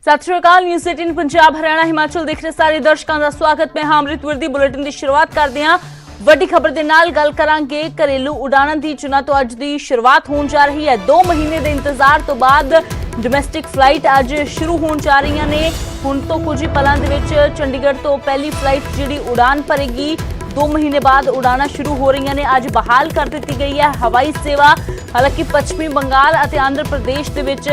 सत श्री अकाल। न्यूज़ 18 पंजाब हरियाणा हिमाचल देख रहे सारे दर्शकों का स्वागत। मैं अमृत वर्दी बुलेटिन की शुरुआत करते हैं ਵੱਡੀ खबर ਦੇ ਨਾਲ ਗੱਲ ਕਰਾਂਗੇ ਘਰੇਲੂ ਉਡਾਣਾਂ ਦੀ ਜਿਨ੍ਹਾਂ ਤੋਂ ਅੱਜ ਦੀ ਸ਼ੁਰੂਆਤ ਹੋਣ ਜਾ ਰਹੀ ਹੈ। 2 ਮਹੀਨੇ ਦੇ ਇੰਤਜ਼ਾਰ ਤੋਂ ਬਾਅਦ ਡੋਮੈਸਟਿਕ ਫਲਾਈਟ ਅੱਜ ਸ਼ੁਰੂ ਹੋਣ ਜਾ ਰਹੀਆਂ ਨੇ। ਹੁਣ ਤੋਂ ਕੁਝ ਹੀ ਪਲਾਂ ਦੇ ਵਿੱਚ ਚੰਡੀਗੜ੍ਹ ਤੋਂ ਪਹਿਲੀ ਫਲਾਈਟ ਜਿਹੜੀ ਉਡਾਨ ਭਰੇਗੀ। 2 महीने बाद उड़ाना शुरू हो रही ने। अज बहाल कर दी गई है हवाई सेवा। हालांकि पश्चिमी बंगाल और आंध्र प्रदेश के विच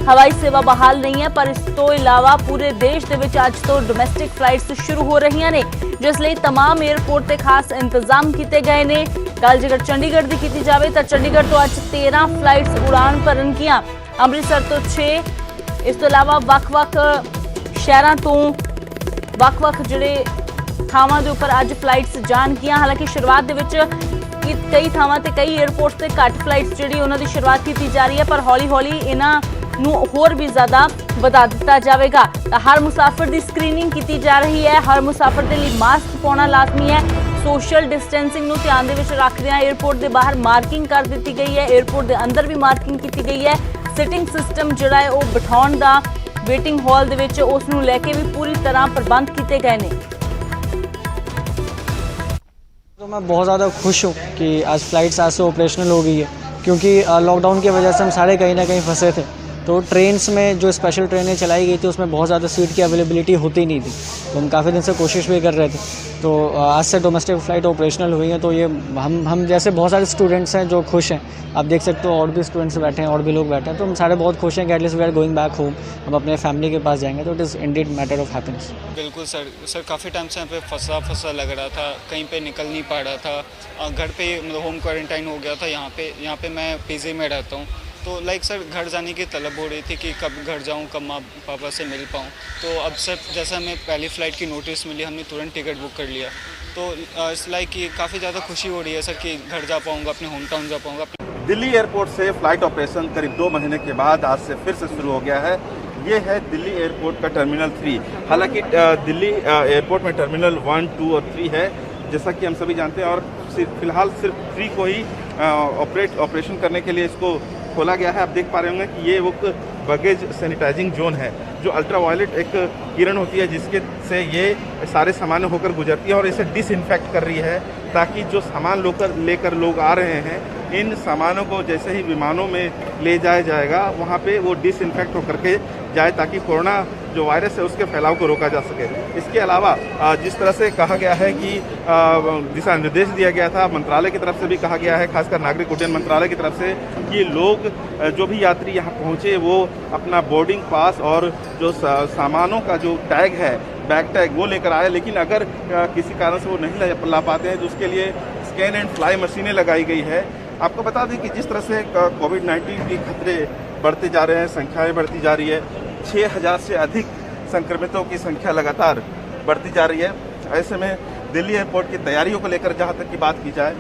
हवाई सेवा बहाल नहीं है, पर इस तो इलावा पूरे देश के विच अज तो डोमैसटिक फ्लाइट्स शुरू हो रही ने, जिसलिए तमाम एयरपोर्ट से खास इंतजाम किए गए हैं। गल जेकर चंडीगढ़ की की जाए तो चंडीगढ़ तो अज 13 फ्लाइट्स उड़ान भरनगियां, अमृतसर तो 6। इस तो इलावा वख-वख शहरों तो वख-वख जिहड़े थावां दे उपर अज फ्लाइट्स जाणगियां। हालांकि शुरुआत दे विच कई थावां ते कई एयरपोर्ट ते घट फ्लाइट्स जिहड़ी उन्हां दी शुरुआत की जा रही है, पर हौली हौली इन्हां नूं होर भी ज़्यादा वधा दिता जाएगा। तो हर मुसाफिर की स्क्रीनिंग की जा रही है। हर मुसाफिर के लिए मास्क पाउणा लाजमी है। सोशल डिस्टेंसिंग नूं ध्यान दे विच रखदिआं एयरपोर्ट के बाहर मार्किंग कर दी गई है। एयरपोर्ट के अंदर भी मार्किंग की गई है। सिटिंग सिस्टम जिहड़ा है वो बिठाउण दा वेटिंग हॉल दे विच उस नूं लैके भी पूरी तरह प्रबंध किए गए हैं। तो मैं बहुत ज़्यादा खुश हूँ कि आज फ़्लाइट्स आज से ऑपरेशनल हो गई है, क्योंकि लॉकडाउन की वजह से हम सारे कहीं ना कहीं फंसे थे। तो ट्रेन्स में जो स्पेशल ट्रेनें चलाई गई थी उसमें बहुत ज़्यादा सीट की अवेलेबिलिटी होती नहीं थी, तो हम काफ़ी दिन से कोशिश भी कर रहे थे। तो आज से डोमेस्टिक फ़्लाइट ऑपरेशनल हुई हैं, तो ये हम जैसे बहुत सारे स्टूडेंट्स हैं जो खुश हैं। आप देख सकते हो और भी स्टूडेंट्स बैठे हैं और भी लोग बैठे हैं, तो हम सारे बहुत खुश हैं कि at least we are going back home, हम अपने फैमिली के पास जाएंगे। तो it is indeed matter of happiness. बिल्कुल सर काफ़ी टाइम से यहाँ पे फंसा लग रहा था, कहीं पे निकल नहीं पा रहा था। घर पे मतलब होम क्वारंटाइन हो गया था। यहाँ पे मैं पीजी में रहता हूँ, तो लाइक सर घर जाने की तलब हो रही थी कि कब घर जाऊँ, कब माँ पापा से मिल पाऊँ। तो अब सर जैसा हमें पहली फ़्लाइट की नोटिस मिली, हमने तुरंत टिकट बुक कर लिया। तो इट्स लाइक कि काफ़ी ज़्यादा खुशी हो रही है सर कि घर जा पाऊँगा, अपने होम टाउन जा पाऊँगा। दिल्ली एयरपोर्ट से फ़्लाइट ऑपरेशन करीब 2 महीने के बाद आज से फिर से शुरू हो गया है। ये है दिल्ली एयरपोर्ट का टर्मिनल 3। हालांकि दिल्ली एयरपोर्ट में टर्मिनल 1, 2 और 3 है, जैसा कि हम सभी जानते हैं। और फिलहाल सिर्फ 3 को ही ऑपरेशन करने के लिए इसको खोला गया है। आप देख पा रहे होंगे कि ये वो बगेज सैनिटाइजिंग जोन है, जो अल्ट्रावायलेट एक किरण होती है जिसके से ये सारे सामान होकर गुजरती है और इसे डिसइंफेक्ट कर रही है, ताकि जो सामान लेकर लोग आ रहे हैं, इन सामानों को जैसे ही विमानों में ले जाया जाएगा वहाँ पे वो डिसइंफेक्ट होकर के जाए, ताकि कोरोना जो वायरस है उसके फैलाव को रोका जा सके। इसके अलावा जिस तरह से कहा गया है कि दिशा निर्देश दिया गया था, मंत्रालय की तरफ से भी कहा गया है, खासकर नागरिक उड्डयन मंत्रालय की तरफ से, कि लोग जो भी यात्री यहाँ पहुँचे वो अपना बोर्डिंग पास और जो सामानों का जो टैग है, बैग टैग, वो लेकर आए। लेकिन अगर किसी कारण से वो नहीं ला पाते हैं तो उसके लिए स्कैन एंड फ्लाई मशीनें लगाई गई है। आपको बता दें कि जिस तरह से कोविड-19 के खतरे बढ़ते जा रहे हैं, संख्याएं बढ़ती जा रही है, 6000 से अधिक संक्रमितों की संख्या लगातार बढ़ती जा रही है। ऐसे में दिल्ली एयरपोर्ट की तैयारियों को लेकर जहां तक की बात की जाए,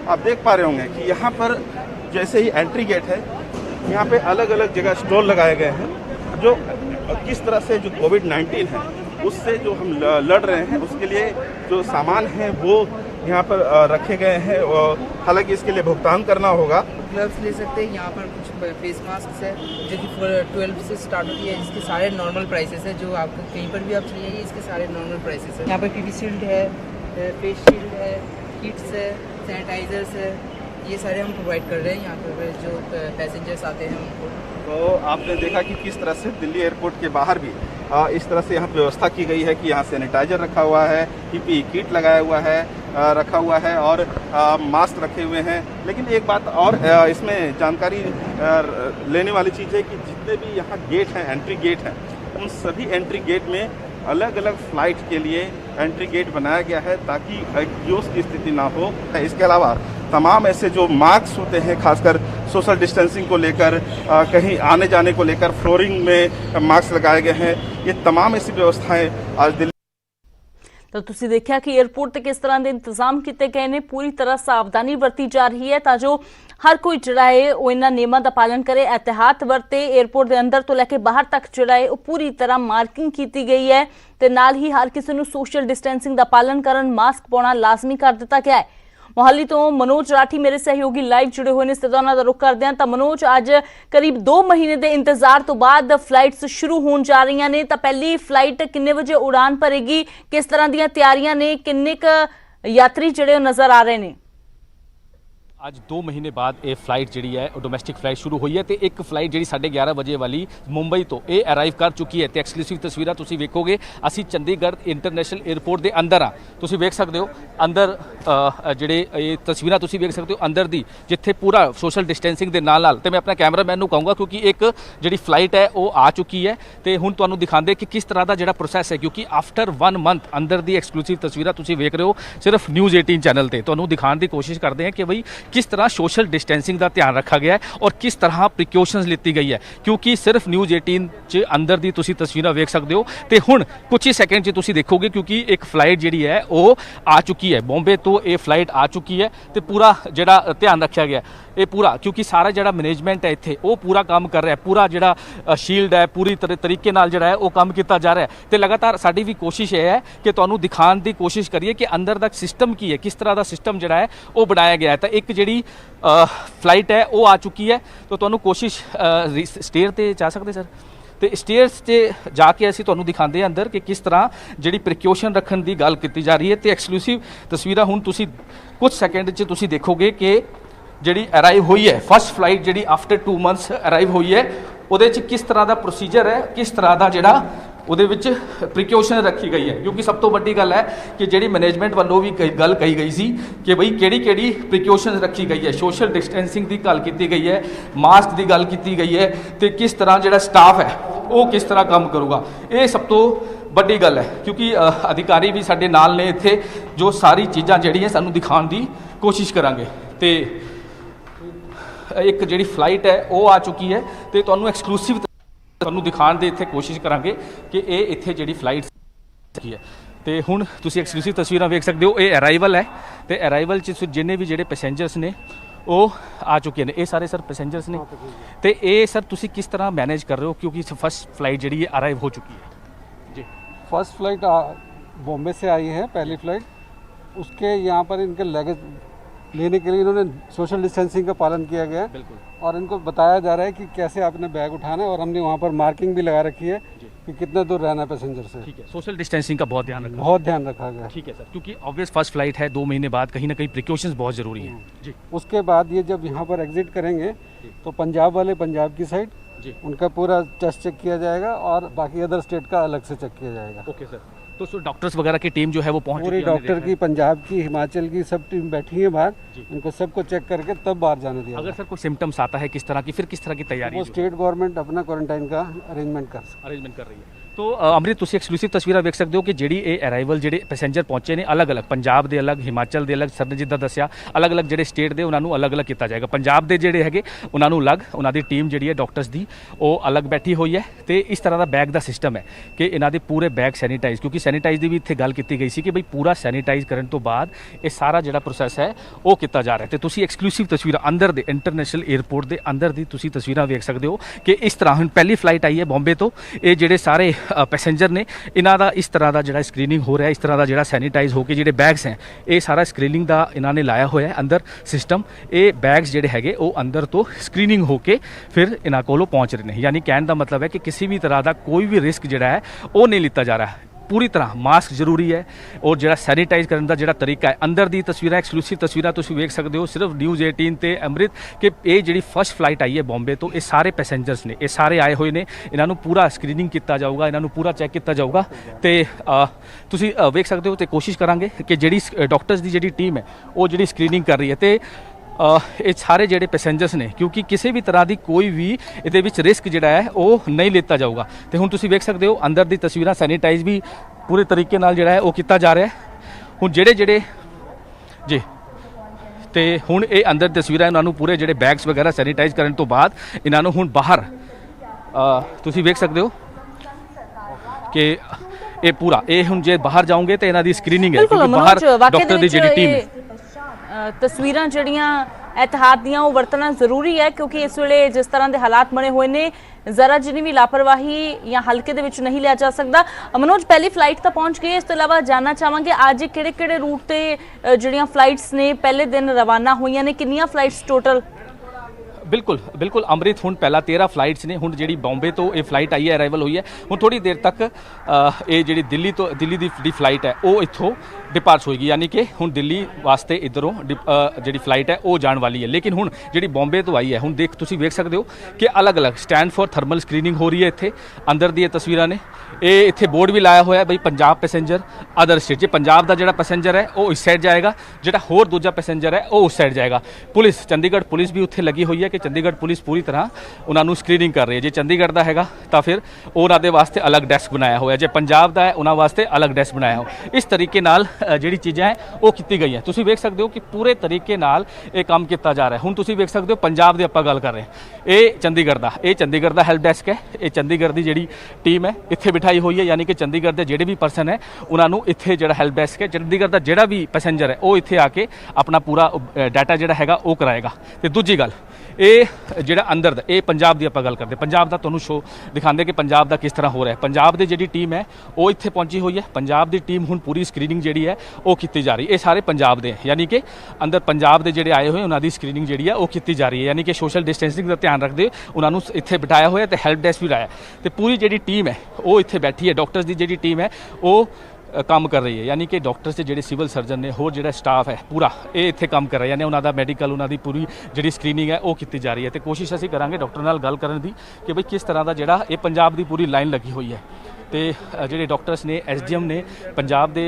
आप देख पा रहे होंगे कि यहाँ पर जैसे ही एंट्री गेट है, यहाँ पे अलग अलग जगह स्टॉल लगाए गए हैं, जो किस तरह से जो कोविड-19 है उससे जो हम लड़ रहे हैं उसके लिए जो सामान है वो यहाँ पर रखे गए हैं। और हालांकि इसके लिए भुगतान करना होगा। ग्लव्स ले सकते हैं, यहाँ पर कुछ फेस मास्क है जो कि 12 से स्टार्ट होती है, जिसके सारे नॉर्मल प्राइसेस है। जो आपको कहीं पर भी आप चाहिए इसके सारे नॉर्मल प्राइसेस है। यहाँ पर पीपी शील्ड है, फेस शील्ड है, किट्स है, सैनिटाइजर्स है, ये सारे हम प्रोवाइड कर रहे हैं यहाँ पर जो पैसेंजर्स आते हैं उनको। तो आपने देखा कि किस तरह से दिल्ली एयरपोर्ट के बाहर भी इस तरह से यहाँ व्यवस्था की गई है कि यहाँ सैनिटाइजर रखा हुआ है, पीपी किट लगाया हुआ है, रखा हुआ है और मास्क रखे हुए हैं। लेकिन एक बात और इसमें जानकारी लेने वाली चीज़ है कि जितने भी यहाँ गेट हैं, एंट्री गेट हैं, उन सभी एंट्री गेट में अलग अलग फ़्लाइट के लिए एंट्री गेट बनाया गया है, ताकि एक्यूज की स्थिति ना हो। इसके अलावा तमाम ऐसे जो मार्क्स होते हैं, खासकर सोशल डिस्टेंसिंग को लेकर, कहीं आने जाने को लेकर फ्लोरिंग में मार्क्स लगाए गए हैं। ये तमाम ऐसी व्यवस्थाएं आज दिल्ली। तो तुसी देखा कि एयरपोर्ट ते किस तरह के इंतजाम किए गए हैं। पूरी तरह सावधानी बरती जा रही है ता जो हर कोई जिहड़ा है वो इन्हां नियमां दा पालन करे, एहतियात वरते। एयरपोर्ट के अंदर तो लैके बाहर तक जिहड़ा है वो पूरी तरह मार्किंग की गई है, ते नाल ही हर किसी नूं सोशल डिस्टेंसिंग का पालन करन, मास्क पाउणा लाजमी कर दिता गया है। ਮੋਹਾਲੀ ਤੋਂ ਮਨੋਜ ਰਾਠੀ ਮੇਰੇ ਸਹਿਯੋਗੀ ਲਾਈਵ ਜੁੜੇ ਹੋਏ ਨੇ। ਸਿੱਧਾ ਉਹਨਾਂ ਦਾ ਰੁਖ ਕਰਦੇ ਹਾਂ। ਤਾਂ ਮਨੋਜ, ਅੱਜ ਕਰੀਬ 2 ਮਹੀਨੇ ਦੇ ਇੰਤਜ਼ਾਰ ਤੋਂ ਬਾਅਦ ਫਲਾਈਟਸ ਸ਼ੁਰੂ ਹੋਣ ਜਾ ਰਹੀਆਂ ਨੇ, ਤਾਂ ਪਹਿਲੀ ਫਲਾਈਟ ਕਿੰਨੇ ਵਜੇ ਉਡਾਨ ਭਰੇਗੀ, ਕਿਸ ਤਰ੍ਹਾਂ ਦੀਆਂ ਤਿਆਰੀਆਂ ਨੇ, ਕਿੰਨੇ ਕੁ यात्री ਜਿਹੜੇ ਨਜ਼ਰ ਆ ਰਹੇ ਨੇ? ਅੱਜ 2 ਮਹੀਨੇ ਬਾਅਦ ਇਹ ਫਲਾਈਟ ਜਿਹੜੀ ਹੈ ਉਹ ਡੋਮੈਸਟਿਕ ਫਲਾਈਟ ਸ਼ੁਰੂ ਹੋਈ ਹੈ ਤੇ ਇੱਕ ਫਲਾਈਟ ਜਿਹੜੀ 11:30 ਵਜੇ ਵਾਲੀ ਮੁੰਬਈ ਤੋਂ ਇਹ ਅਰਾਈਵ ਕਰ ਚੁੱਕੀ ਹੈ ਤੇ ਐਕਸਕਲੂਸਿਵ ਤਸਵੀਰਾਂ ਤੁਸੀਂ ਵੇਖੋਗੇ। ਅਸੀਂ ਚੰਡੀਗੜ੍ਹ ਇੰਟਰਨੈਸ਼ਨਲ 에ਅਰਪੋਰਟ ਦੇ ਅੰਦਰ ਆ। ਤੁਸੀਂ ਵੇਖ ਸਕਦੇ ਹੋ ਅੰਦਰ ਜਿਹੜੇ ਇਹ ਤਸਵੀਰਾਂ ਤੁਸੀਂ ਵੇਖ ਸਕਦੇ ਹੋ ਅੰਦਰ ਦੀ, ਜਿੱਥੇ ਪੂਰਾ ਸੋਸ਼ਲ ਡਿਸਟੈਂਸਿੰਗ ਦੇ ਨਾਲ ਤੇ ਮੈਂ ਆਪਣਾ ਕੈਮਰਾਮੈਨ ਨੂੰ ਕਹੂੰਗਾ ਕਿਉਂਕਿ ਇੱਕ ਜਿਹੜੀ ਫਲਾਈਟ ਹੈ ਉਹ ਆ ਚੁੱਕੀ ਹੈ ਤੇ ਹੁਣ ਤੁਹਾਨੂੰ ਦਿਖਾਉਂਦੇ ਕਿ ਕਿਸ ਤਰ੍ਹਾਂ ਦਾ ਜਿਹੜਾ ਪ੍ਰੋਸੈਸ ਹੈ, ਕਿਉਂਕਿ ਆਫਟਰ 1 ਮੰਥ ਅੰਦਰ ਦੀ ਐਕਸਕਲੂਸਿਵ ਤਸਵੀਰਾਂ ਤੁਸੀਂ ਵੇਖ ਰਹੇ ਹੋ ਸਿਰਫ ਨਿਊਜ਼ 18 ਚੈਨਲ ਤੇ। ਤੁਹਾਨੂੰ ਦਿਖਾਉਣ ਦੀ ਕੋਸ਼ਿਸ਼ ਕਰਦੇ ਹਾਂ ਕਿ ਬਈ किस तरह सोशल डिस्टेंसिंग का ध्यान रखा गया है और किस तरह प्रिकॉशनस लीती गई है, क्योंकि सिर्फ न्यूज़ 18 च अंदर दी तुसी तस्वीरां वेख सकते हो तो हुण कुछ ही सैकेंड च तुसी देखोगे क्योंकि एक फ्लाइट जिहड़ी है वो आ चुकी है बॉम्बे तो ये फ्लाइट आ चुकी है तो पूरा जिहड़ा ध्यान रखा गया ये पूरा, क्योंकि सारा जिहड़ा मैनेजमेंट है इत्थे वो पूरा काम कर रहा है, पूरा जिहड़ा शील्ड है पूरी तरीके नाल जिहड़ा है वो काम किया जा रहा है तो लगातार साडी भी कोशिश ये है कि तुहानूं दिखाने की कोशिश करिए कि अंदर दा सिस्टम की है, किस तरह का सिस्टम जिहड़ा है वो बनाया गया है। तो एक जिहड़ी फ्लाइट है वो आ चुकी है तो तुहानूं कोशिश स्टेयर ते जा सकते सर तो स्टेयर्स से जाके असीं तुहानूं दिखाते हैं अंदर कि किस तरह जिहड़ी प्रिकॉशन रखने की गल की जा रही है। तो एक्सक्लूसिव तस्वीरां हुण तुसीं कुछ सैकेंड च तुसीं देखोगे कि जिहड़ी अराइव हुई है फर्स्ट फ्लाइट जिहड़ी आफ्टर 2 मंथ्स अराइव हुई है ਉਹਦੇ 'ਚ किस तरह का प्रोसीजर है, किस तरह का ਜਿਹੜਾ ਉਹਦੇ ਵਿੱਚ ਪ੍ਰੀਕਾਸ਼ਨ ਰੱਖੀ ਗਈ ਹੈ, ਕਿਉਂਕਿ ਸਭ ਤੋਂ ਵੱਡੀ ਗੱਲ ਹੈ ਕਿ ਜਿਹੜੀ ਮੈਨੇਜਮੈਂਟ ਵੱਲੋਂ ਵੀ ਗੱਲ ਕਹੀ ਗਈ ਸੀ ਕਿ ਬਈ ਕਿਹੜੀ ਪ੍ਰੀਕਾਸ਼ਨ ਰੱਖੀ ਗਈ ਹੈ, ਸੋਸ਼ਲ ਡਿਸਟੈਂਸਿੰਗ ਦੀ ਗੱਲ ਕੀਤੀ ਗਈ ਹੈ, ਮਾਸਕ ਦੀ ਗੱਲ ਕੀਤੀ ਗਈ ਹੈ ਤੇ ਕਿਸ ਤਰ੍ਹਾਂ ਜਿਹੜਾ ਸਟਾਫ ਹੈ ਉਹ ਕਿਸ ਤਰ੍ਹਾਂ ਕੰਮ ਕਰੂਗਾ, ਇਹ ਸਭ ਤੋਂ ਵੱਡੀ ਗੱਲ ਹੈ। ਕਿਉਂਕਿ ਅਧਿਕਾਰੀ ਵੀ ਸਾਡੇ ਨਾਲ ਨੇ ਇੱਥੇ ਜੋ ਸਾਰੀ ਚੀਜ਼ਾਂ ਜਿਹੜੀਆਂ ਸਾਨੂੰ ਦਿਖਾਉਣ ਦੀ ਕੋਸ਼ਿਸ਼ ਕਰਾਂਗੇ ਤੇ ਇੱਕ ਜਿਹੜੀ ਫਲਾਈਟ ਹੈ ਉਹ ਆ ਚੁੱਕੀ ਹੈ ਤੇ ਤੁਹਾਨੂੰ ਐਕਸਕਲੂਸਿਵ ਤੁਹਾਨੂੰ ਦਿਖਾਉਣ ਦੀ ਇੱਥੇ ਕੋਸ਼ਿਸ਼ ਕਰਾਂਗੇ ਕਿ ਇਹ ਇੱਥੇ ਜਿਹੜੀ ਫਲਾਈਟ ਕੀ ਹੈ ਤੇ ਹੁਣ ਤੁਸੀਂ ਐਕਸਕਲੂਸਿਵ ਤਸਵੀਰਾਂ ਵੇਖ ਸਕਦੇ ਹੋ। ਇਹ ਅਰਾਈਵਲ ਹੈ ਤੇ ਅਰਾਈਵਲ 'ਚ ਜਿੰਨੇ ਵੀ ਜਿਹੜੇ ਪੈਸੇਂਜਰਸ ਨੇ ਉਹ ਆ ਚੁੱਕੇ ਨੇ, ਇਹ ਸਾਰੇ ਸਰ ਪੈਸੇਂਜਰਸ ਨੇ ਤੇ ਇਹ ਸਰ ਤੁਸੀਂ ਕਿਸ ਤਰ੍ਹਾਂ ਮੈਨੇਜ ਕਰ ਰਹੇ ਹੋ क्योंकि फर्स्ट फ्लाइट ਜਿਹੜੀ ਹੈ ਅਰਾਈਵ ਹੋ ਚੁੱਕੀ है जी? फर्स्ट फ्लाइट बॉम्बे से आई है पहली फ्लाइट, उसके यहाँ पर इनके लगेज लेने के लिए इन्होंने सोशल डिस्टेंसिंग का पालन किया गया है बिल्कुल, और इनको बताया जा रहा है कि कैसे आपने बैग उठाना है और हमने वहाँ पर मार्किंग भी लगा रखी है कि कितना दूर रहना है पैसेंजर से। ठीक है, सोशल डिस्टेंसिंग का बहुत ध्यान रखना, बहुत ध्यान रखा गया है। ठीक है सर, क्योंकि ऑब्वियस फर्स्ट फ्लाइट है 2 महीने बाद कहीं ना कहीं प्रिकॉशंस बहुत ज़रूरी हैं जी। उसके बाद ये जब यहाँ पर एग्जिट करेंगे तो पंजाब वाले पंजाब की साइड जी उनका पूरा टेस्ट चेक किया जाएगा और बाकी अदर स्टेट का अलग से चेक किया जाएगा। ओके सर, तो सो डॉक्टर्स वगैरह की टीम जो है वो पहुंच पूरी चुकी है, डॉक्टर की पंजाब की हिमाचल की सब टीम बैठी है बाहर, इनको सबको चेक करके तब बाहर जाने दिया। अगर सर कोई सिम्टम्स आता है किस तरह की, फिर किस तरह की तैयारी वो स्टेट गवर्नमेंट अपना क्वारंटाइन का अरेंजमेंट कर सकती ਅਰੇਂਜਮੈਂਟ ਕਰ ਰਹੀ ਹੈ। तो अमृत ਤੁਸੀਂ ਐਕਸਕਲੂਸਿਵ ਤਸਵੀਰਾਂ ਵੇਖ ਸਕਦੇ ਹੋ ਕਿ ਜਿਹੜੀ ਇਹ ਅਰਾਈਵਲ ਜਿਹੜੇ ਪੈਸੇਂਜਰ ਪਹੁੰਚੇ ਨੇ ਅਲੱਗ-ਅਲੱਗ ਪੰਜਾਬ ਦੇ ਅਲੱਗ, ਹਿਮਾਚਲ ਦੇ ਅਲੱਗ, ਸਰ ਨੇ ਜਿੱਦਾਂ ਦੱਸਿਆ ਅਲੱਗ-ਅਲੱਗ ਜਿਹੜੇ ਸਟੇਟ ਦੇ ਉਹਨਾਂ ਨੂੰ ਅਲੱਗ-ਅਲੱਗ ਕੀਤਾ ਜਾਏਗਾ। ਪੰਜਾਬ ਦੇ ਜਿਹੜੇ ਹੈਗੇ ਉਹਨਾਂ ਨੂੰ ਅਲੱਗ, ਉਹਨਾਂ ਦੀ ਟੀਮ ਜਿਹੜੀ ਹੈ ਡਾਕਟਰਸ ਦੀ ਉਹ ਅਲੱਗ ਬੈਠੀ ਹੋਈ ਹੈ ਤੇ ਇਸ ਤਰ੍ਹਾਂ ਦਾ ਬੈਗ ਦਾ ਸਿਸਟਮ ਹੈ ਕਿ ਇਹਨਾਂ ਦੇ ਪੂਰੇ ਬੈਗ ਸੈਨੀਟਾਈਜ਼, ਕਿਉਂਕਿ ਸੈਨੀਟਾਈਜ਼ ਦੀ ਵੀ ਇੱਥੇ ਗੱਲ ਕੀਤੀ ਗਈ ਸੀ ਕਿ ਬਈ ਪੂਰਾ ਸੈਨੀਟਾਈਜ਼ ਕਰਨ ਤੋਂ ਬਾਅਦ ਇਹ ਸਾਰਾ ਜਿਹੜਾ ਪ੍ਰੋਸੈਸ ਹੈ ਉਹ ਕੀਤਾ ਜਾ ਰਿਹਾ ਤੇ ਤੁਸੀਂ ਐਕਸਕਲੂਸਿਵ ਤਸਵੀਰਾਂ ਅੰਦਰ ਦੇ ਇੰਟਰਨੈਸ਼ਨਲ 에ਅਰਪੋਰਟ ਦੇ ਅੰਦਰ ਦੀ ਤੁਸੀਂ ਤਸਵੀਰਾਂ ਵੇਖ ਸਕਦੇ ਹੋ ਕਿ ਇਸ ਤਰ੍ਹਾਂ ਹੁਣ ਪਹਿਲੀ ਫਲਾਈਟ ਆਈ ਹੈ ਬੰਬੇ ਤੋਂ, ਇਹ ਜਿਹੜੇ ਸਾਰੇ ਪੈਸੇਂਜਰ ਨੇ ਇਹਨਾਂ ਦਾ ਇਸ ਤਰ੍ਹਾਂ ਦਾ ਜਿਹੜਾ ਸਕਰੀਨਿੰਗ ਹੋ ਰਿਹਾ, ਇਸ ਤਰ੍ਹਾਂ ਦਾ ਜਿਹੜਾ ਸੈਨੀਟਾਈਜ਼ ਹੋ ਕੇ ਜਿਹੜੇ ਬੈਗਸ ਹੈ ਇਹ ਸਾਰਾ ਸਕਰੀਨਿੰਗ ਦਾ ਇਹਨਾਂ ਨੇ ਲਾਇਆ ਹੋਇਆ ਹੈ ਅੰਦਰ ਸਿਸਟਮ। ਇਹ ਬੈਗਸ ਜਿਹੜੇ ਹੈਗੇ ਉਹ ਅੰਦਰ ਤੋਂ ਸਕਰੀਨਿੰਗ ਹੋ ਕੇ ਫਿਰ ਇਹਨਾਂ ਕੋਲੋਂ ਪਹੁੰਚ ਰਹੇ ਨੇ, ਯਾਨੀ ਕਹਿਣ ਦਾ ਮਤਲਬ ਹੈ ਕਿ ਕਿਸੇ ਵੀ ਤਰ੍ਹਾਂ ਦਾ ਕੋਈ ਵੀ ਰਿਸਕ ਜਿਹੜਾ ਹੈ ਉਹ ਨਹੀਂ ਲਿੱਤਾ ਜਾ ਰਿਹਾ। पूरी तरह मास्क जरूरी है और जो सैनीटाइज करने का जो तरीका है अंदर दी तस्वीर एक्सक्लूसिव तस्वीर तुम वेख सकते हो सिर्फ न्यूज़ 18 ते अमृत कि ये जी फर्स्ट फ्लाइट आई है बॉम्बे तो ये सारे पैसेंजर्स ने, ये सारे आए हुए ने, इन्हों पूरा स्क्रीनिंग किया जाऊगा, इन्हों पूरा चैक किया जाऊगा तो तुम वेख सकते हो तो कोशिश करांगे कि जी डॉक्टर्स की जी टीम है वो जी स्क्रीनिंग कर रही है तो ਇਹ ਸਾਰੇ ਜਿਹੜੇ ਪੈਸੇਂਜਰਸ ਨੇ ਕਿਉਂਕਿ ਕਿਸੇ ਵੀ ਤਰ੍ਹਾਂ ਦੀ ਕੋਈ ਵੀ ਇਹਦੇ ਵਿੱਚ ਰਿਸਕ ਜਿਹੜਾ ਹੈ ਉਹ ਨਹੀਂ ਲਿੱਤਾ ਜਾਊਗਾ ਤੇ ਹੁਣ ਤੁਸੀਂ ਵੇਖ ਸਕਦੇ ਹੋ ਅੰਦਰ ਦੀ ਤਸਵੀਰਾਂ ਸੈਨੀਟਾਈਜ਼ ਵੀ ਪੂਰੇ ਤਰੀਕੇ ਨਾਲ ਜਿਹੜਾ ਹੈ ਉਹ ਕੀਤਾ ਜਾ ਰਿਹਾ ਹੈ। ਹੁਣ ਜਿਹੜੇ ਜੀ ਤੇ ਹੁਣ ਇਹ ਅੰਦਰ ਤਸਵੀਰਾਂ ਇਹਨਾਂ ਨੂੰ ਪੂਰੇ ਜਿਹੜੇ ਬੈਗਸ ਵਗੈਰਾ ਸੈਨੀਟਾਈਜ਼ ਕਰਨ ਤੋਂ ਬਾਅਦ ਇਹਨਾਂ ਨੂੰ ਹੁਣ ਬਾਹਰ ਤੁਸੀਂ ਵੇਖ ਸਕਦੇ ਹੋ ਕਿ ਇਹ ਪੂਰਾ ਇਹ ਹੁਣ ਜੇ ਬਾਹਰ ਜਾਓਗੇ ਤਾਂ ਇਹਨਾਂ ਦੀ ਸਕਰੀਨਿੰਗ ਹੈ ਕਿਉਂਕਿ ਬਾਹਰ ਡਾਕਟਰ ਦੀ ਜਿਹੜੀ ਟੀਮ ਹੈ। ਤਸਵੀਰਾਂ ਜਿਹੜੀਆਂ एहतियात दियां वो वरतना जरूरी है, क्योंकि इस वेले जिस तरह के हालात बने हुए ने जरा जिनी भी लापरवाही या हल्के दे विच नहीं लिया जा सकता। मनोज, पहली फ्लाइट तो पहुंच गई, इस तो इलावा जानना चाहांगे आज किहड़े-किहड़े रूट ते जिहड़ियां फ्लाइट्स ने पहले दिन रवाना होईयां ने, कितनियां फ्लाइट्स टोटल? बिल्कुल बिल्कुल अमृत, हुण पहला 13 फ्लाइट्स ने, हुण जिहड़ी बॉम्बे तो ये फ्लाइट आई है, अराइवल हुई है। हुण थोड़ी देर तक ये जिहड़ी दिल्ली दी फ्लाइट है वो इत्थों डिपार्च होएगी, यानी कि हुण दिल्ली वास्ते इधरों जिहड़ी फ्लाइट है वो जाण वाली है। लेकिन हुण जिहड़ी बॉम्बे तो आई है, हुण तुसीं वेख सकदे हो कि अलग अलग स्टैंड फॉर थर्मल स्क्रीनिंग हो रही है। इत्थे अंदर दी तस्वीरां ने, ये इत्थे बोर्ड भी लाया होया बई पंजाब पैसेंजर अदर स्टेट, जे पंजाब का जिहड़ा पैसेंजर है वो इस साइड जाएगा, जिहड़ा होर दूजा पैसेंजर है वो उस साइड जाएगा। पुलिस, चंडीगढ़ पुलिस भी उत्थे लगी हुई है कि चंडीगढ़ पुलिस पूरी तरह उन्होंने स्क्रीनिंग कर रही है। जे चंडीगढ़ का हैगा तो फिर उन्होंने वास्ते अलग डेस्क बनाया हुआ है, जे पंजाब का है उन्होंने वास्ते अलग डेस्क बनाया हो। इस तरीके नाल जिहड़ी चीज़ां है वो की गई है। तुसीं वेख सकते हो कि पूरे तरीके नाल ये काम किया जा रहा है। हुण तुसीं वेख सकते हो पंजाब की आपां गल कर रहे हैं, ये चंडीगढ़ का हेल्प डेस्क है, ये चंडीगढ़ की जिहड़ी टीम है इत्थे बिठाई हुई है, यानी कि चंडीगढ़ के जिहड़े भी पर्सन है उन्होंने इत्थे जिहड़ा हेल्प डेस्क है, चंडीगढ़ का जिहड़ा भी पैसेंजर है वो इत्थे आके अपना पूरा डाटा जिहड़ा हैगा वो कराएगा। तो दूजी गल ये जिहड़ा अंदर ये पंजाब की आपां गल करते, पंजाब का तुहानूं शो दिखाते कि पंजाब का किस तरह हो रहा है। पंजाब की जिहड़ी टीम है वो इत्थे पहुंची हुई है, पंजाब की टीम हुण पूरी स्क्रीनिंग जिहड़ी है वो की जा रही है। ये सारे पंजाब दे, यानी कि अंदर पंजाब के जिहड़े आए हुए उन्होंने स्क्रीनिंग जिहड़ी है वो की जा रही है, यानी कि सोशल डिस्टेंसिंग का ध्यान रखते उन्होंने इत्थे बिठाया होया ते हेल्प डेस्क भी लाया। तो पूरी जिहड़ी टीम है वो इत्थे बैठी है, डॉक्टर्स की जिहड़ी टीम है वो काम कर रही है, यानी कि डॉक्टर्स से जिहड़े सिविल सर्जन ने होर जिहड़ा स्टाफ है पूरा ये इत्थे काम कर रहा है, यानी उन्होंने मैडिकल उन्होंने पूरी जिहड़ी स्क्रीनिंग है वो की जा रही है। तो कोशिश असीं करांगे डॉक्टर नाल गल करन दी कि बई किस तरह का जिहड़ा ये पंजाब की पूरी लाइन लगी हुई है। तो जिहड़े डॉक्टर्स ने SDM ने पंजाब के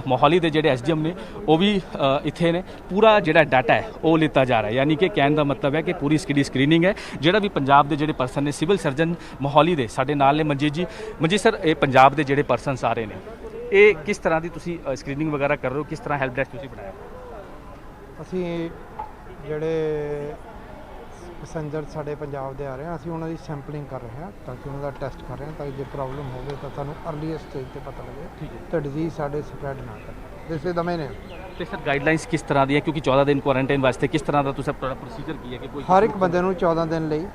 मोहाली के जिहड़े SDM ने वो भी इत्थे ने, पूरा जिहड़ा डाटा है वो लिता जा रहा है, यानी कि कहने का मतलब है कि पूरी इसकी स्क्रीनिंग है। जिहड़ा भी पंजाब के जिहड़े पर्सन ने, सिविल सर्जन मोहाली के साडे नाल ने मंजीत सर, ये पंजाब के जिहड़े पर्सन आ रहे हैं, ये किस तरह की तुसी स्क्रीनिंग वगैरह कर रहे हो, किस तरह हेल्प डेस्क तुसी बनाया? ਅਸੀਂ ਜਿਹੜੇ ਪੈਸੇਂਜਰ ਸਾਡੇ ਪੰਜਾਬ ਦੇ ਆ ਰਹੇ ਆ, ਅਸੀਂ ਉਹਨਾਂ ਦੀ ਸੈਂਪਲਿੰਗ ਕਰ ਰਹੇ ਹਾਂ ਤਾਂ ਕਿ ਉਹਨਾਂ ਦਾ ਟੈਸਟ ਕਰ ਰਹੇ ਹਾਂ ਤਾਂ ਕਿ ਜੇ ਪ੍ਰੋਬਲਮ ਹੋਵੇ ਤਾਂ ਸਾਨੂੰ अर्लीस्ट ਸਟੇਜ ਤੇ ਪਤਾ ਲੱਗੇ, ਠੀਕ ਹੈ, ਤਾਂ ਡਿਜ਼ੀਜ਼ ਸਾਡੇ ਸਪਰੈਡ ਨਾ ਕਰੇ। ਇਸੇ ਦਮੇ ਨੇ तो सर गाइडलाइंस किस तरह दी है, क्योंकि 14 दिन क्वारंटाइन वास्ते किस तरह का तुसा प्रोसीजर की है कि कोई ਹਰ ਇੱਕ ਬੰਦੇ ਨੂੰ 14 ਦਿਨ ਲਈ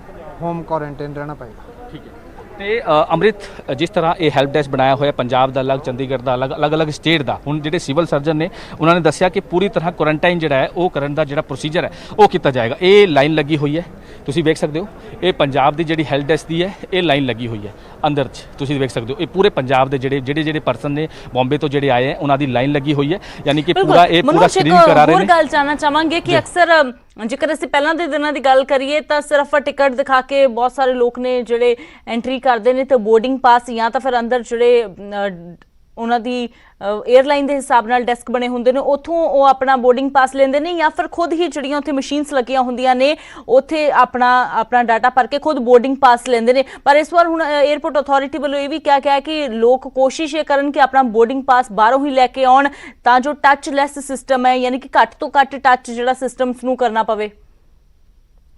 ਹੋਮ ਕੁਆਰੰਟਾਈਨ ਰਹਿਣਾ ਪਏਗਾ। ठीक है। तो अमृत, जिस तरह ये हेल्प डेस्क बनाया हुआ पंजाब का अलग, चंडीगढ़ का अलग, अलग अलग स्टेट का, हुण जिहड़े सिविल सर्जन ने उन्होंने दस्सिया कि पूरी तरह क्वारंटाइन जिहड़ा है वो करन दा जिहड़ा प्रोसीजर है वो किया जाएगा। ये लाइन लगी हुई है, तुसीं वेख सकते हो, ये पंजाब की जिहड़ी हेल्प डेस्क की है ये लाइन लगी हुई है अंदर तुसीं वेख सकते हो। ये पूरे पंजाब के जिहड़े पर्सन ने बॉम्बे तो जिहड़े आए हैं उन्होंने लाइन लगी हुई है, यानी कि पूरा ये पूरा स्क्रीनिंग करा रहे हैं। गल जानना चाहांगे कि अक्सर जेकर असीं पहलां दे दिनां दी गल करिए तां सिर्फ टिकट दिखा के बहुत सारे लोग ने जिहड़े एंट्री करते हैं तो बोर्डिंग पास या तो फिर अंदर जिहड़े उन्हां दी एयरलाइन के हिसाब नाल डेस्क बने हुंदे ने उत्थों वो अपना बोर्डिंग पास लेंदे ने, या फिर खुद ही जिहड़ियां उत्थे मशीन्स लगियां हुंदियां ने उत्थे अपना डाटा भर के खुद बोर्डिंग पास लेंदे ने। पर इस बार हुण एयरपोर्ट अथॉरिटी वालों ये भी क्या है कि लोग कोशिश ये करन कि अपना बोर्डिंग पास बाहरों ही लैके आउण तां जो टचलैस सिस्टम है, यानी कि घट तो घट टच जिहड़ा सिस्टम्स नूं करना पवे।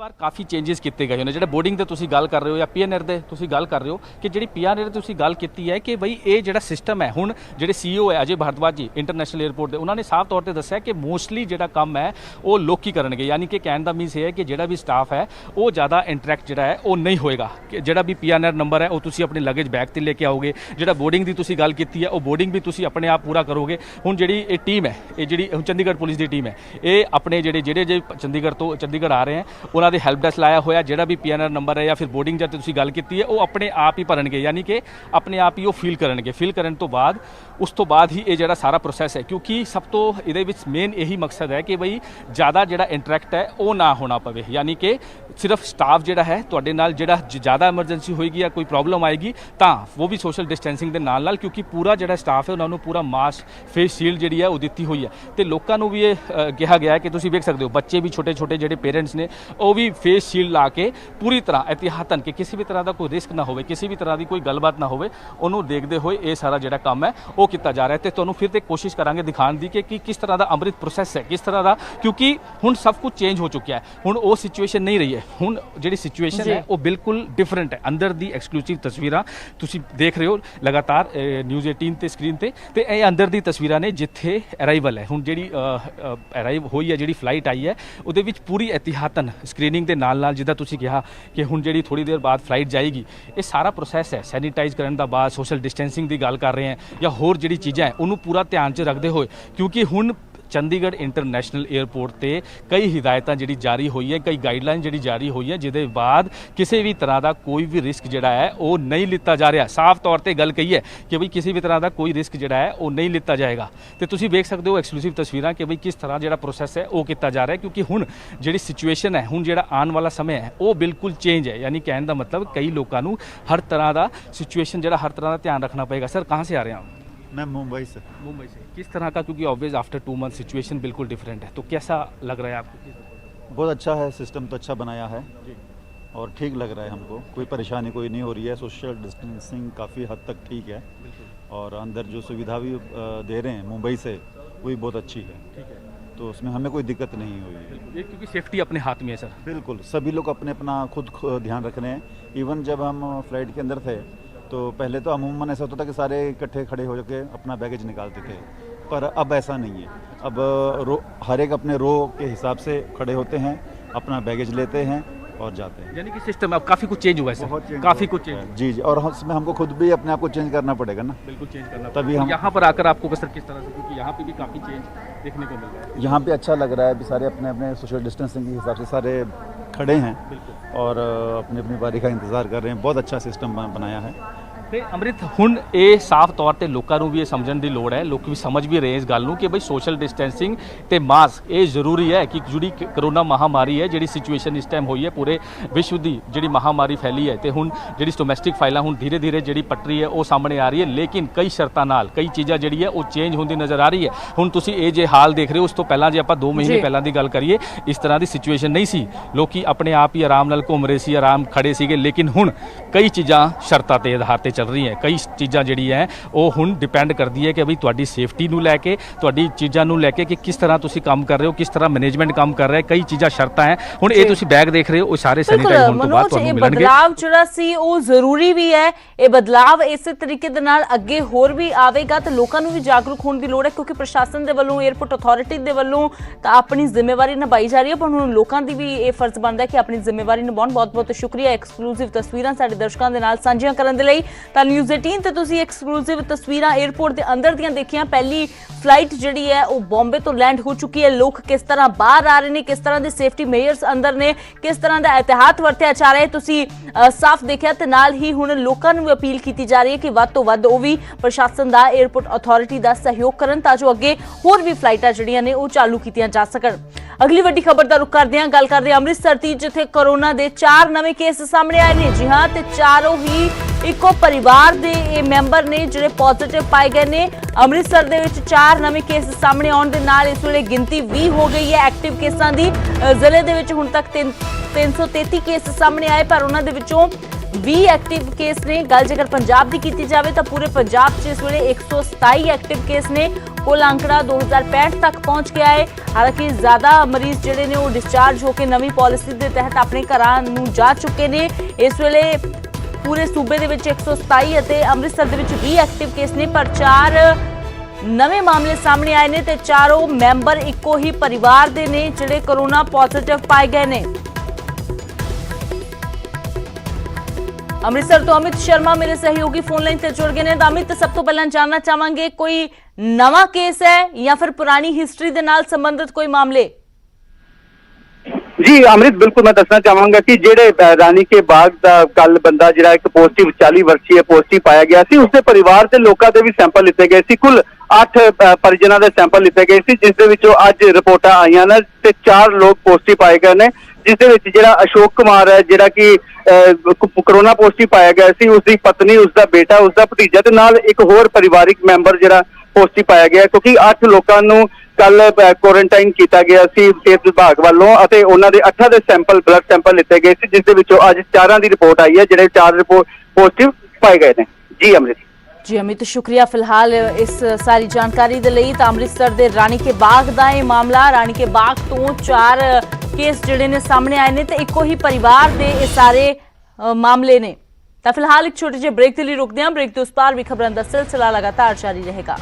पर काफ़ी चेंजेस किए गए ने, जो बोर्डिंग की तुसीं गल कर रहे हो या PNR की तुसीं गल कर रहे हो कि जी PNR की तुसीं गल की है कि बई ये जो सिस्टम है हुण जिहड़े CEO है अजय भारद्वाज जी इंटरनेशनल एयरपोर्ट के, उन्होंने साफ तौर पर दस्सिया कि मोस्टली जो काम है वो लोग ही करनगे, यानी कि कहने का मीनस ये है कि जो भी स्टाफ है वो ज़्यादा इंटरैक्ट जो है वो नहीं होएगा। कि जो भी PNR नंबर है वो तुसीं अपने लगेज बैग से लेके आओगे, जो बोर्डिंग की तुसीं गल की है वो बोर्डिंग भी तुसीं अपने आप पूरा करोगे। हुण जिहड़ी ये टीम है, ये जिहड़ी चंडीगढ़ पुलिस की टीम है, ये अपने जिहड़े चंडीगढ़ आ रहे हैं उन्होंने हेल्प डेस्क लाया होया, जिहड़ा भी PNR नंबर है या फिर बोर्डिंग जब तुसीं गल की है वो अपने आप ही भरनगे, यानी कि अपने आप ही वो फील करनगे। फील करन तो बाद उस तो बाद ही ये जिहड़ा सारा प्रोसैस है, क्योंकि सब तो इहदे विच मेन यही मकसद है कि बई ज़्यादा जिहड़ा इंटरैक्ट है वो ना होना पवे, यानी कि सिर्फ स्टाफ जिहड़ा है तुहाडे नाल जिहड़ा ज़्यादा एमरजेंसी होएगी या कोई प्रॉब्लम आएगी तां वो भी सोशल डिस्टेंसिंग दे नाल, क्योंकि पूरा जिहड़ा स्टाफ है उन्होंने पूरा मास्क फेस शील्ड जिहड़ी है वो दित्ती हुई है। तो लोगों को भी ये कहा गया है कि तुसीं वेख सकते हो बच्चे भी छोटे छोटे जिहड़े पेरेंट्स ने वो ਵੀ ਫੇਸ ਸ਼ੀਲਡ ਲਾ ਕੇ ਪੂਰੀ ਤਰ੍ਹਾਂ ਇਹਤਿਆਤਨ ਕਿ ਕਿਸੇ ਵੀ ਤਰ੍ਹਾਂ ਦਾ ਕੋਈ ਰਿਸਕ ਨਾ ਹੋਵੇ, ਕਿਸੇ ਵੀ ਤਰ੍ਹਾਂ ਦੀ ਕੋਈ ਗੱਲਬਾਤ ਨਾ ਹੋਵੇ, ਉਹਨੂੰ ਦੇਖਦੇ ਹੋਏ ਇਹ ਸਾਰਾ ਜਿਹੜਾ ਕੰਮ ਹੈ ਉਹ ਕੀਤਾ ਜਾ ਰਿਹਾ ਹੈ। ਤੇ ਤੁਹਾਨੂੰ ਫਿਰ ਤੇ ਕੋਸ਼ਿਸ਼ ਕਰਾਂਗੇ ਦਿਖਾਉਣ ਦੀ ਕਿ ਕਿਸ ਤਰ੍ਹਾਂ ਦਾ ਅੰਮ੍ਰਿਤ ਪ੍ਰੋਸੈਸ ਹੈ, ਕਿਸ ਤਰ੍ਹਾਂ ਦਾ, ਕਿਉਂਕਿ ਹੁਣ ਸਭ ਕੁਝ ਚੇਂਜ ਹੋ ਚੁੱਕਿਆ ਹੈ। ਹੁਣ ਉਹ ਸਿਚੁਏਸ਼ਨ ਨਹੀਂ ਰਹੀ ਹੈ, ਹੁਣ ਜਿਹੜੀ ਸਿਚੁਏਸ਼ਨ ਹੈ ਉਹ ਬਿਲਕੁਲ ਡਿਫਰੈਂਟ ਹੈ। ਅੰਦਰ ਦੀ ਐਕਸਕਲੂਸਿਵ ਤਸਵੀਰਾਂ ਤੁਸੀਂ ਦੇਖ ਰਹੇ ਹੋ ਲਗਾਤਾਰ ਨਿਊਜ਼ 18 ਤੇ ਸਕਰੀਨ ਤੇ ਇਹ ਅੰਦਰ ਦੀ ਤਸਵੀਰਾਂ ਨੇ ਜਿੱਥੇ ਅਰਾਈਵਲ ਹੈ। ਹੁਣ ਜਿਹੜੀ ਅਰਾਈਵ ਹੋਈ ਹੈ, ਜਿਹੜੀ ਫਲਾਈਟ ਆਈ ਹੈ, ਉਹਦੇ ਵਿੱਚ ਪੂਰੀ ਇਹਤਿਆਤਨ ਸਕਰੀਨਿੰਗ ਦੇ ਨਾਲ ਜਿੱਦਾਂ ਤੁਸੀਂ ਕਿਹਾ ਕਿ ਹੁਣ ਜਿਹੜੀ ਥੋੜੀ ਦੇਰ ਬਾਅਦ ਫਲਾਈਟ ਜਾਏਗੀ, ਇਹ ਸਾਰਾ ਪ੍ਰੋਸੈਸ ਹੈ ਸੈਨੀਟਾਈਜ਼ ਕਰਨ ਦਾ ਬਾਅਦ ਸੋਸ਼ਲ ਡਿਸਟੈਂਸਿੰਗ ਦੀ ਗੱਲ ਕਰ ਰਹੇ ਹਾਂ ਜਾਂ ਹੋਰ ਜਿਹੜੀ ਚੀਜ਼ਾਂ ਹੈ ਉਹਨੂੰ ਪੂਰਾ ਧਿਆਨ 'ਚ ਰੱਖਦੇ ਹੋਏ, ਕਿਉਂਕਿ ਹੁਣ ਚੰਡੀਗੜ੍ਹ ਇੰਟਰਨੈਸ਼ਨਲ 에ਅਰਪੋਰਟ ਤੇ ਕਈ ਹਿਦਾਇਤਾਂ ਜਿਹੜੀ ਜਾਰੀ ਹੋਈ ਹੈ, ਕਈ ਗਾਈਡਲਾਈਨ ਜਿਹੜੀ ਜਾਰੀ ਹੋਈ ਹੈ, ਜਿਹਦੇ ਬਾਅਦ ਕਿਸੇ ਵੀ ਤਰ੍ਹਾਂ ਦਾ ਕੋਈ ਵੀ ਰਿਸਕ ਜਿਹੜਾ ਹੈ ਉਹ ਨਹੀਂ ਲਿੱਤਾ ਜਾ ਰਿਹਾ। ਸਾਫ਼ ਤੌਰ ਤੇ ਗੱਲ ਕਹੀ ਹੈ ਕਿ ਬਈ ਕਿਸੇ ਵੀ ਤਰ੍ਹਾਂ ਦਾ ਕੋਈ ਰਿਸਕ ਜਿਹੜਾ ਹੈ ਉਹ ਨਹੀਂ ਲਿੱਤਾ ਜਾਏਗਾ। ਤੇ ਤੁਸੀਂ ਵੇਖ ਸਕਦੇ ਹੋ ਐਕਸਕਲੂਸਿਵ ਤਸਵੀਰਾਂ ਕਿ ਬਈ ਕਿਸ ਤਰ੍ਹਾਂ ਜਿਹੜਾ ਪ੍ਰੋਸੈਸ ਹੈ ਉਹ ਕੀਤਾ ਜਾ ਰਿਹਾ ਹੈ, ਕਿਉਂਕਿ ਹੁਣ ਜਿਹੜੀ ਸਿਚੁਏਸ਼ਨ ਹੈ, ਹੁਣ ਜਿਹੜਾ ਆਉਣ ਵਾਲਾ ਸਮਾਂ ਹੈ ਉਹ ਬਿਲਕੁਲ ਚੇਂਜ ਹੈ। ਯਾਨੀ ਕਹਿਣ ਦਾ ਮਤਲਬ ਕਈ ਲੋਕਾਂ ਨੂੰ ਹਰ ਤਰ੍ਹਾਂ ਦਾ ਸਿਚੁਏਸ਼ਨ ਜਿਹੜਾ ਹਰ ਤਰ੍ਹਾਂ ਦਾ ਧਿਆਨ ਰੱਖਣਾ ਪਏਗਾ। ਸਰ ਕਹਾਂ ਸੇ ਆ ਰਹੇ हैं? मैं मुंबई से। मुंबई से। किस तरह का, क्योंकि ऑब्वियस आफ्टर 2 मंथ सिचुएशन बिल्कुल डिफरेंट है, तो कैसा लग रहा है आपको? बहुत अच्छा है, सिस्टम तो अच्छा बनाया है और ठीक लग रहा है हमको, कोई परेशानी कोई नहीं हो रही है। सोशल डिस्टेंसिंग काफ़ी हद तक ठीक है और अंदर जो सुविधा भी दे रहे हैं मुंबई से वो भी बहुत अच्छी है, तो उसमें हमें कोई दिक्कत नहीं हुई है। ये क्योंकि सेफ्टी अपने हाथ में है सर। बिल्कुल, सभी लोग अपने अपना खुद ध्यान रख रहे हैं। इवन जब हम फ्लाइट के अंदर थे तो पहले तो अमूमन ऐसा होता था कि सारे इकट्ठे खड़े हो के अपना बैगेज निकालते थे, पर अब ऐसा नहीं है। अब हर एक अपने रो के हिसाब से खड़े होते हैं, अपना बैगेज लेते हैं और जाते हैं। यानी कि सिस्टम अब काफ़ी कुछ चेंज हुआ है सर, बहुत चेंज काफ़ी हो कुछ चुका चेंज। है। जी जी, और इसमें हमको खुद भी अपने आप को चेंज करना पड़ेगा ना। बिल्कुल चेंज करना तभी हम यहाँ पर आकर आपको सर किस तरह से, क्योंकि यहाँ पे भी काफ़ी चेंज देखने को मिल रहा है। यहाँ पे अच्छा लग रहा है, अभी सारे अपने अपने सोशल डिस्टेंसिंग के हिसाब से सारे खड़े हैं और अपनी अपनी बारी का इंतज़ार कर रहे हैं। बहुत अच्छा सिस्टम बनाया है। ਤੇ ਅੰਮ੍ਰਿਤ ਹੁਣ ਇਹ ਸਾਫ਼ ਤੌਰ ਤੇ ਲੋਕਾਂ ਨੂੰ ਵੀ ਇਹ ਸਮਝਣ ਦੀ ਲੋੜ ਹੈ, ਲੋਕ ਵੀ ਸਮਝ ਵੀ ਰਹੇ ਇਸ ਗੱਲ ਨੂੰ ਕਿ ਬਈ ਸੋਸ਼ਲ ਡਿਸਟੈਂਸਿੰਗ ਤੇ ਮਾਸਕ ਇਹ ਜ਼ਰੂਰੀ ਹੈ, ਕਿ ਜਿਹੜੀ ਕਰੋਨਾ ਮਹਾਮਾਰੀ ਹੈ, ਜਿਹੜੀ ਸਿਚੁਏਸ਼ਨ ਇਸ ਟਾਈਮ ਹੋਈ ਹੈ, ਪੂਰੇ ਵਿਸ਼ਵ ਦੀ ਜਿਹੜੀ ਮਹਾਮਾਰੀ ਫੈਲੀ ਹੈ, ਤੇ ਹੁਣ ਜਿਹੜੀ ਡੋਮੈਸਟਿਕ ਫਾਈਲਾਂ ਹੁਣ ਧੀਰੇ ਧੀਰੇ ਜਿਹੜੀ ਪੱਟਰੀ ਹੈ ਉਹ ਸਾਹਮਣੇ ਆ ਰਹੀ ਹੈ, ਲੇਕਿਨ ਕਈ ਸ਼ਰਤਾਂ ਨਾਲ ਕਈ ਚੀਜ਼ਾਂ ਜਿਹੜੀ ਹੈ ਉਹ ਚੇਂਜ ਹੁੰਦੀ ਨਜ਼ਰ ਆ ਰਹੀ ਹੈ। ਹੁਣ ਤੁਸੀਂ ਇਹ ਜੇ ਹਾਲ ਦੇਖ ਰਹੇ ਹੋ, ਉਸ ਤੋਂ ਪਹਿਲਾਂ ਜੇ ਆਪਾਂ 2 ਮਹੀਨੇ ਪਹਿਲਾਂ ਦੀ ਗੱਲ ਕਰੀਏ, ਇਸ ਤਰ੍ਹਾਂ ਦੀ ਸਿਚੁਏਸ਼ਨ ਨਹੀਂ ਸੀ, ਲੋਕੀ ਆਪਣੇ ਆਪ ਹੀ ਆਰਾਮ ਨਾਲ ਘੁੰਮ ਰਹੇ ਸੀ, ਆਰਾਮ ਖੜੇ ਸੀਗੇ, ਲੇਕਿਨ ਹੁਣ ਕਈ ਚੀਜ਼ਾਂ ਸ਼ਰਤਾਂ ਤੇ ਆਧਾਰ ਤੇ ਚੱਲ ਰਹੀਆਂ। ਕਈ ਚੀਜ਼ਾਂ ਜਿਹੜੀ ਹੈ ਉਹ ਹੁਣ ਡਿਪੈਂਡ ਕਰਦੀ ਹੈ ਕਿ ਬਈ ਤੁਹਾਡੀ ਸੇਫਟੀ ਨੂੰ ਲੈ ਕੇ, ਤੁਹਾਡੀ ਚੀਜ਼ਾਂ ਨੂੰ ਲੈ ਕੇ ਕਿ ਕਿਸ ਤਰ੍ਹਾਂ ਤੁਸੀਂ ਕੰਮ ਕਰ ਰਹੇ ਹੋ, ਕਿਸ ਤਰ੍ਹਾਂ ਮੈਨੇਜਮੈਂਟ ਕੰਮ ਕਰ ਰਿਹਾ ਹੈ। ਕਈ ਚੀਜ਼ਾਂ ਸ਼ਰਤਾਂ ਹੈ। ਹੁਣ ਇਹ ਤੁਸੀਂ ਬੈਗ ਦੇਖ ਰਹੇ ਹੋ, ਉਹ ਸਾਰੇ ਸੈਨੀਟਾਈਜ਼ ਹੋਣ ਤੋਂ ਬਾਅਦ ਤੁਹਾਨੂੰ ਮਿਲਣਗੇ। ਬਦਲਾਵ ਜਿਹੜਾ ਸੀ ਉਹ ਜ਼ਰੂਰੀ ਵੀ ਹੈ। ਇਹ ਬਦਲਾਵ ਇਸੇ ਤਰੀਕੇ ਦੇ ਨਾਲ ਅੱਗੇ ਹੋਰ ਵੀ ਆਵੇਗਾ ਤੇ ਲੋਕਾਂ ਨੂੰ ਵੀ ਜਾਗਰੂਕ ਹੋਣ ਦੀ ਲੋੜ ਹੈ, ਕਿਉਂਕਿ ਪ੍ਰਸ਼ਾਸਨ ਦੇ ਵੱਲੋਂ, 에ਅਰਪੋਰਟ ਅਥਾਰਟੀ ਦੇ ਵੱਲੋਂ ਤਾਂ ਆਪਣੀ ਜ਼ਿੰਮੇਵਾਰੀ ਨਿਭਾਈ ਜਾ ਰਹੀ ਹੈ, ਪਰ ਹੁਣ ਲੋਕਾਂ ਦੀ ਵੀ ਇਹ ਫਰਜ਼ ਬਣਦਾ ਹੈ ਕਿ ਆਪਣੀ ਜ਼ਿੰਮੇਵਾਰੀ ਨਿਭਾਉਣ। ਬਹੁਤ ਬਹੁਤ ਸ਼ੁਕਰੀਆ ਐਕਸਕਲੂਸਿਵ ਤਸਵੀਰਾਂ ਸਾਡੇ ਦਰਸ਼ਕਾਂ ਦੇ ਨਾਲ ਸਾਂਝੀਆਂ ਕਰਨ ਦੇ ਲਈ। ਤਾਂ ਨਿਊਜ਼ 18 ਤੇ ਤੁਸੀਂ ਐਕਸਕਲੂਸਿਵ ਤਸਵੀਰਾਂ 에ਅਰਪੋਰਟ ਦੇ ਅੰਦਰ ਦੀਆਂ ਦੇਖੀਆਂ। ਪਹਿਲੀ ਫਲਾਈਟ ਜਿਹੜੀ ਹੈ ਉਹ ਬੰਬੇ ਤੋਂ ਲੈਂਡ ਹੋ ਚੁੱਕੀ ਹੈ। ਲੋਕ ਕਿਸ ਤਰ੍ਹਾਂ ਬਾਹਰ ਆ ਰਹੇ ਨੇ, ਕਿਸ ਤਰ੍ਹਾਂ ਦੇ ਸੇਫਟੀ ਮੇਜਰਸ ਅੰਦਰ ਨੇ, ਕਿਸ ਤਰ੍ਹਾਂ ਦਾ ਇਹਤਿਆਤ ਵਰਤਿਆ ਜਾ ਰਿਹਾ ਹੈ, ਤੁਸੀਂ ਸਾਫ਼ ਦੇਖਿਆ। ਤੇ ਨਾਲ ਹੀ ਹੁਣ ਲੋਕਾਂ ਨੂੰ ਅਪੀਲ ਕੀਤੀ ਜਾ ਰਹੀ ਹੈ ਕਿ ਵੱਧ ਤੋਂ ਵੱਧ ਉਹ ਵੀ ਪ੍ਰਸ਼ਾਸਨ ਦਾ, 에ਅਰਪੋਰਟ ਅਥਾਰਟੀ ਦਾ ਸਹਿਯੋਗ ਕਰਨ ਤਾਂ ਜੋ ਅੱਗੇ ਹੋਰ ਵੀ ਫਲਾਈਟਾਂ ਜਿਹੜੀਆਂ ਨੇ ਉਹ ਚਾਲੂ ਕੀਤੀਆਂ ਜਾ ਸਕਣ। ਅਗਲੀ ਵੱਡੀ ਖਬਰ ਦਾ ਰੁਖ ਕਰਦੇ ਹਾਂ, ਗੱਲ ਕਰਦੇ ਹਾਂ ਅੰਮ੍ਰਿਤਸਰ ਦੀ, ਜਿੱਥੇ ਕੋਰੋਨਾ ਦੇ 4 ਨਵੇਂ ਕੇਸ ਸਾਹਮਣੇ ਆਏ ਨੇ। ਜੀ ਹਾਂ, ਤੇ ਚਾਰੋਂ ਹੀ ਇੱਕੋ ਪਰਿਵਾਰ ਦੇ ਇਹ ਮੈਂਬਰ ਨੇ ਜਿਹੜੇ ਪੋਜ਼ਿਟਿਵ ਪਾਏ ਗਏ ਨੇ। ਅੰਮ੍ਰਿਤਸਰ ਦੇ ਵਿੱਚ 4 ਨਵੇਂ ਕੇਸ ਸਾਹਮਣੇ ਆਉਣ ਦੇ ਨਾਲ ਇਸ ਵੇਲੇ ਗਿਣਤੀ 20 ਹੋ ਗਈ ਹੈ ਐਕਟਿਵ ਕੇਸਾਂ ਦੀ। ਜ਼ਿਲ੍ਹੇ ਦੇ ਵਿੱਚ ਹੁਣ ਤੱਕ 333 ਕੇਸ ਸਾਹਮਣੇ ਆਏ, ਪਰ ਉਹਨਾਂ ਦੇ ਵਿੱਚੋਂ 20 ਐਕਟਿਵ ਕੇਸ ਨੇ। ਗੱਲ ਜੇਕਰ ਪੰਜਾਬ ਦੀ ਕੀਤੀ ਜਾਵੇ ਤਾਂ ਪੂਰੇ ਪੰਜਾਬ 'ਚ ਇਸ ਵੇਲੇ 127 ਐਕਟਿਵ ਕੇਸ ਨੇ। ਕੁੱਲ ਅੰਕੜਾ 2065 ਤੱਕ ਪਹੁੰਚ ਗਿਆ ਹੈ। ਹਾਲਾਂਕਿ ਜ਼ਿਆਦਾ ਮਰੀਜ਼ ਜਿਹੜੇ ਨੇ ਉਹ ਡਿਸਚਾਰਜ ਹੋ ਕੇ ਨਵੀਂ ਪਾਲਿਸੀ ਦੇ ਤਹਿਤ ਆਪਣੇ ਘਰਾਂ ਨੂੰ ਜਾ ਚੁੱਕੇ ਨੇ। ਇਸ ਵੇਲੇ ਪੂਰੇ ਸੂਬੇ ਦੇ ਵਿੱਚ 127 ਅਤੇ ਅੰਮ੍ਰਿਤਸਰ ਦੇ ਵਿੱਚ 20 ਐਕਟਿਵ ਕੇਸ ਨੇ, ਪਰ 4 ਨਵੇਂ ਮਾਮਲੇ ਸਾਹਮਣੇ ਆਏ ਨੇ ਤੇ ਚਾਰੋਂ ਮੈਂਬਰ ਇੱਕੋ ਹੀ ਪਰਿਵਾਰ ਦੇ ਨੇ ਜਿਹੜੇ ਕੋਰੋਨਾ ਪੋਜ਼ਿਟਿਵ ਪਾਏ ਗਏ ਨੇ। ਅੰਮ੍ਰਿਤਸਰ ਤੋਂ ਅਮਿਤ ਸ਼ਰਮਾ ਮੇਰੇ ਸਹਿਯੋਗੀ ਫੋਨ ਲਾਈਨ ਤੇ ਜੁੜ ਗਏ ਨੇ। ਤਾਂ ਅਮਿਤ, ਸਭ ਤੋਂ ਪਹਿਲਾਂ ਜਾਣਨਾ ਚਾਹਾਂਗੇ, ਕੋਈ ਨਵਾਂ ਕੇਸ ਹੈ ਜਾਂ ਫਿਰ ਪੁਰਾਣੀ ਹਿਸਟਰੀ ਦੇ ਨਾਲ ਸੰਬੰਧਿਤ ਕੋਈ ਮਾਮਲੇ? जी अमृत, बिल्कुल मैं दसना चाहांगा कि जेड़े रानी के बाग दा कल बंदा जिहड़ा एक पॉजिटिव 40 वर्षीय पॉजिटिव पाया गया सी, उसके परिवार के लोगों के भी सैंपल लिते गए सी। कुल 8 परिजनों के सैंपल लिते गए सी, जिस दे विचों अज रिपोर्टां आईयां ने ते 4 लोग पॉजिटिव पाए गए ने, जिस दे विच जिहड़ा अशोक कुमार है जिहड़ा कि कोरोना पॉजिटिव पाया गया सी, उसकी पत्नी, उसका बेटा, उसका भतीजा ते नाल एक होर परिवारिक मैंबर जिहड़ा ਪੋਜ਼ਿਟਿਵ ਪਾਇਆ ਗਿਆ, ਕਿਉਂਕਿ 8 ਲੋਕਾਂ ਨੂੰ ਕੱਲ ਕੁਆਰੰਟਾਈਨ ਕੀਤਾ ਗਿਆ ਸੀ ਸਿਹਤ ਵਿਭਾਗ ਵੱਲੋਂ ਅਤੇ ਉਹਨਾਂ ਦੇ 8 ਦੇ ਸੈਂਪਲ ਬਲੱਡ ਸੈਂਪਲ ਲਿੱਤੇ ਗਏ ਸੀ, ਜਿਸ ਦੇ ਵਿੱਚੋਂ ਅੱਜ 4 ਦੀ ਰਿਪੋਰਟ ਆਈ ਹੈ, ਜਿਹੜੇ 4 ਰਿਪੋਰਟ ਪੋਜ਼ਿਟਿਵ ਪਾਏ ਗਏ ਨੇ। ਜੀ ਅਮਰਿਤ ਜੀ ਅਮਿਤ, ਸ਼ੁਕਰੀਆ ਫਿਲਹਾਲ ਇਸ ਸਾਰੀ ਜਾਣਕਾਰੀ ਦੇ ਲਈ। ਤਾਂ ਅੰਮ੍ਰਿਤਸਰ ਦੇ ਰਾਣੀ ਕੇ ਬਾਗ ਦਾ ਇਹ ਮਾਮਲਾ, ਰਾਣੀ ਕੇ ਬਾਗ ਤੋਂ 4 ਕੇਸ ਜਿਹੜੇ ਨੇ ਸਾਹਮਣੇ ਆਏ ਨੇ ਤੇ ਇੱਕੋ ਹੀ ਪਰਿਵਾਰ ਦੇ ਇਹ ਸਾਰੇ ਮਾਮਲੇ ਨੇ। ਤਾਂ ਫਿਲਹਾਲ ਇੱਕ ਛੋਟੇ ਜਿਹੇ ਬ੍ਰੇਕ ਦੇ ਲਈ ਰੁਕਦੇ ਹਾਂ। ਬ੍ਰੇਕ ਤੋਂ ਉਸ ਪਾਰ ਵੀ ਖਬਰਾਂ ਦਾ ਸਿਲਸਿਲਾ ਲਗਾਤਾਰ ਜਾਰੀ ਰਹੇਗਾ।